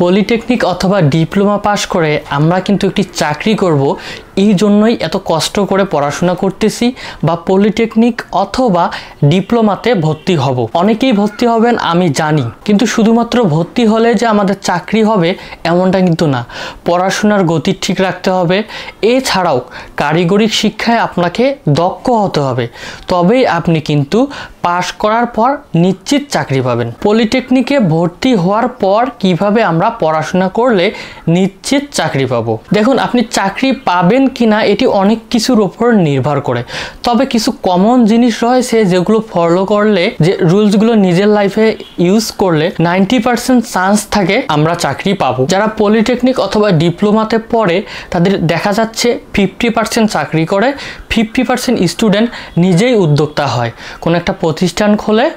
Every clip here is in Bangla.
পলিটেকনিক অথবা ডিপ্লোমা পাস করে আমরা কিন্তু একটি চাকরি করব এই জন্যই এত কষ্ট করে পড়াশোনা করতেছি বা পলিটেকনিক অথবা ডিপ্লোমাতে ভর্তি হব। অনেকেই ভর্তি হবেন আমি জানি, কিন্তু শুধুমাত্র ভর্তি হলে যে আমাদের চাকরি হবে এমনটা কিন্তু না। পড়াশোনার গতি ঠিক রাখতে হবে, এছাড়াও কারিগরি শিক্ষায় আপনাকে দক্ষ হতে হবে, তবেই আপনি কিন্তু পাশ করার পর নিশ্চিত চাকরি পাবেন। পলিটেকনিকে ভর্তি হওয়ার পর কিভাবে আমরা পড়াশোনা করলে নিশ্চিত চাকরি পাবো। দেখুন, আপনি চাকরি পাবেন কিনা এটি অনেক কিছুর উপর নির্ভর করে, তবে কিছু কমন জিনিস রয়েছে যেগুলো ফলো করলে, যে রুলসগুলো নিজের লাইফে ইউজ করলে 90% চান্স থাকে আমরা চাকরি পাবো। যারা পলিটেকনিক অথবা ডিপ্লোমাতে পড়ে তাদের দেখা যাচ্ছে 50% চাকরি করে, 50% স্টুডেন্ট নিজেই উদ্যোক্তা হয়, কোনো একটা প্রতিষ্ঠান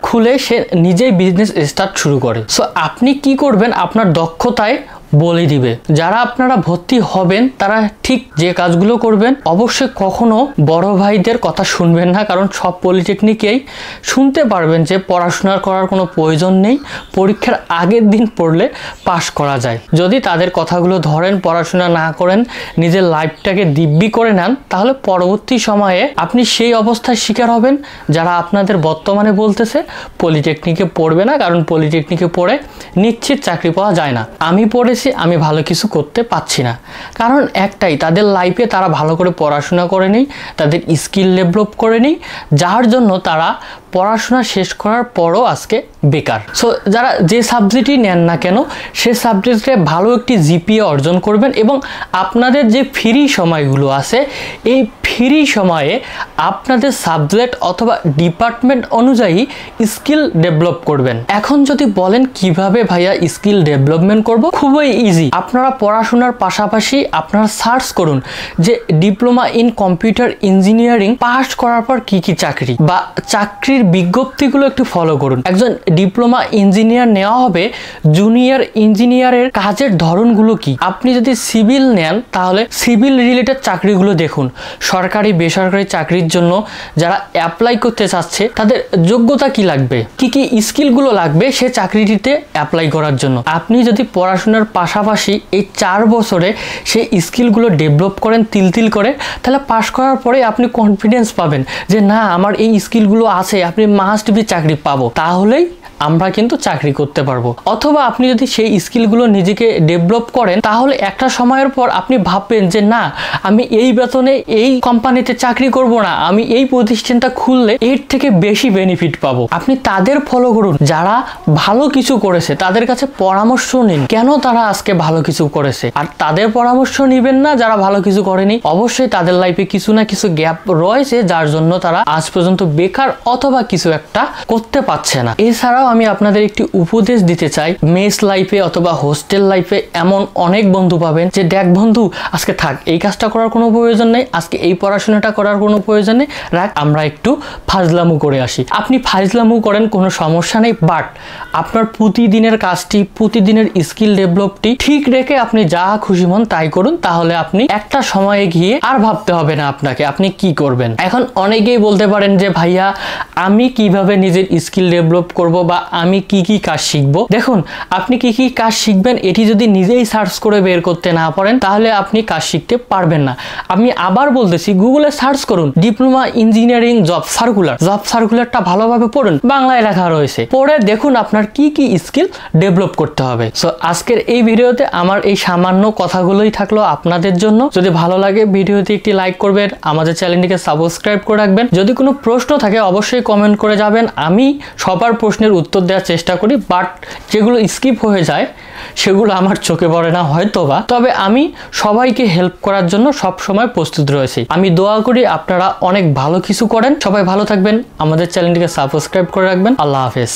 খুলে সে নিজেই বিজনেস স্টার্ট শুরু করে। সো আপনি কি করবেন আপনার দক্ষতায় বলে দিবে। যারা আপনারা ভর্তি হবেন তারা ঠিক যে কাজগুলো করবেন, অবশ্যই কখনো বড় ভাইদের কথা শুনবেন না, কারণ সব পলিটেকনিকেই শুনতে পারবেন যে পড়াশোনা করার কোনো প্রয়োজন নেই, পরীক্ষার আগের দিন পড়লে পাশ করা যায়। যদি তাদের কথাগুলো ধরেন, পড়াশোনা না করেন, নিজের লাইফটাকে দিব্যি করে নেন, তাহলে পরবর্তী সময়ে আপনি সেই অবস্থায় শিকার হবেন যারা আপনাদের বর্তমানে বলতেছে পলিটেকনিকে পড়বে না, কারণ পলিটেকনিকে পড়ে নিশ্চিত চাকরি পাওয়া যায় না। আমি পড়ে আমি ভালো কিছু করতে পারছি না, কারণ একটাই, তাদের লাইফে তারা ভালো করে পড়াশোনা করেনি, তাদের স্কিল ডেভেলপ করেনি, যার জন্য তারা পড়াশোনা শেষ করার পরও আজকে বেকার। সো যারা যে সাবজেক্টই নেন না কেন সে সাবজেক্টে ভালো একটি জিপিএ অর্জন করবেন, এবং আপনাদের যে ফ্রি সময়গুলো আছে এই ফ্রি সময়ে আপনাদের সাবজেক্ট অথবা ডিপার্টমেন্ট অনুযায়ী স্কিল ডেভেলপ করবেন। এখন যদি বলেন কিভাবে ভাইয়া স্কিল ডেভেলপমেন্ট করব, খুবই ইজি। আপনারা পড়াশোনার পাশাপাশি আপনারা সার্চ করুন যে diploma in computer engineering pass করার পর কি কি চাকরি, বা চাকরির বিজ্ঞপ্তিগুলো একটু ফলো করুন। একজন ডিপ্লোমা ইঞ্জিনিয়ার নেওয়া হবে, জুনিয়র ইঞ্জিনিয়ারের কাজের ধরনগুলো কি। আপনি যদি সিভিল নেন তাহলে সিভিল রিলেটেড চাকরিগুলো দেখুন। সরকারি বেসরকারি চাকরির জন্য যারা অ্যাপ্লাই করতে চাচ্ছে তাদের যোগ্যতা কি লাগবে, কি কি স্কিলগুলো লাগবে সে চাকরিটিতে অ্যাপ্লাই করার জন্য। আপনি যদি পড়াশোনার পাশাপাশি এই 4 বছরে সেই স্কিলগুলো ডেভেলপ করেন তিল করে, তাহলে পাস করার পরে আপনি কনফিডেন্স পাবেন যে না, আমার এই স্কিলগুলো আছে, আপনি মাস্ট বি চাকরি পাবো, তাহলেই আমরা কিন্তু চাকরি করতে পারবো। অথবা আপনি যদি সেই স্কিলগুলো নিজেকে ডেভেলপ করেন তাহলে একটা সময়ের পর আপনি ভাববেন যে না, আমি এই বেতনে এই কোম্পানিতে চাকরি করব না, আমি এই প্রতিষ্ঠানটা খুললে এর থেকে বেশি বেনিফিট পাবো। আপনি তাদের ফলো করুন যারা ভালো কিছু করেছে, তাদের কাছে পরামর্শ নিন কেন তারা আজকে ভালো কিছু করেছে, আর তাদের পরামর্শ নিবেন না যারা ভালো কিছু করেনি। অবশ্যই তাদের লাইফে কিছু না কিছু গ্যাপ রয়েছে যার জন্য তারা আজ পর্যন্ত বেকার অথবা কিছু একটা করতে পারছে না। এছাড়াও আমি আপনাদের একটি উপদেশ দিতে চাই, মেস লাইফে অথবা হোস্টেল লাইফে এমন অনেক বন্ধু পাবেন যে দেখ বন্ধু আজকে থাক, এই কাজটা করার কোনো প্রয়োজন নেই, আজকে এই পড়াশোনাটা করার কোনো প্রয়োজন নেই, রাখ আমরা একটু ফাজলামু করে আসি। আপনি ফাজলামু করেন, কোনো সমস্যা নেই, বাট আপনার প্রতিদিনের কাজটি, প্রতিদিনের স্কিল ডেভেলপটি ঠিক রেখে আপনি যা খুশি মন তাই করুন, তাহলে আপনি একটা সময়ে গিয়ে আর ভাবতে হবে না আপনাকে আপনি কি করবেন। এখন অনেকেই বলতে পারেন যে ভাইয়া আমি কিভাবে নিজের স্কিল ডেভেলপ করব বা আমি কি কি কাজ শিখবো। দেখুন, আপনি কি কি কাজ শিখবেন এটি যদি নিজেই সার্চ করে বের করতে না পারেন তাহলে আপনি কাজ শিখতে পারবেন না। আমি আবার বলতেছি, গুগলে সার্চ করুন ডিপ্লোমা ইঞ্জিনিয়ারিং জব সার্কুলারটা ভালোভাবে পড়ুন, বাংলায় লেখা রয়েছে, পড়ে দেখুন আপনার কি কি স্কিল ডেভেলপ করতে হবে। সো আজকের এই ভিডিওতে আমার এই সামান্য কথাগুলোই থাকলো আপনাদের জন্য। যদি ভালো লাগে ভিডিওতে একটি লাইক করবেন, আমাদের চ্যানেলটিকে সাবস্ক্রাইব করে রাখবেন। যদি কোনো প্রশ্ন থাকে অবশ্যই কমেন্ট করে যাবেন, আমি সবার প্রশ্নের উত্তর দেওয়ার চেষ্টা করি, বাট যেগুলো স্কিপ হয়ে যায় সেগুলো আমার চোখে পড়ে না হয়তোবা, তবে আমি সবাইকে হেল্প করার জন্য সব সময় প্রস্তুত রয়েছি। আমি দোয়া করি আপনারা অনেক ভালো কিছু করেন। সবাই ভালো থাকবেন, আমাদের চ্যানেলটিকে সাবস্ক্রাইব করে রাখবেন। আল্লাহ হাফেজ।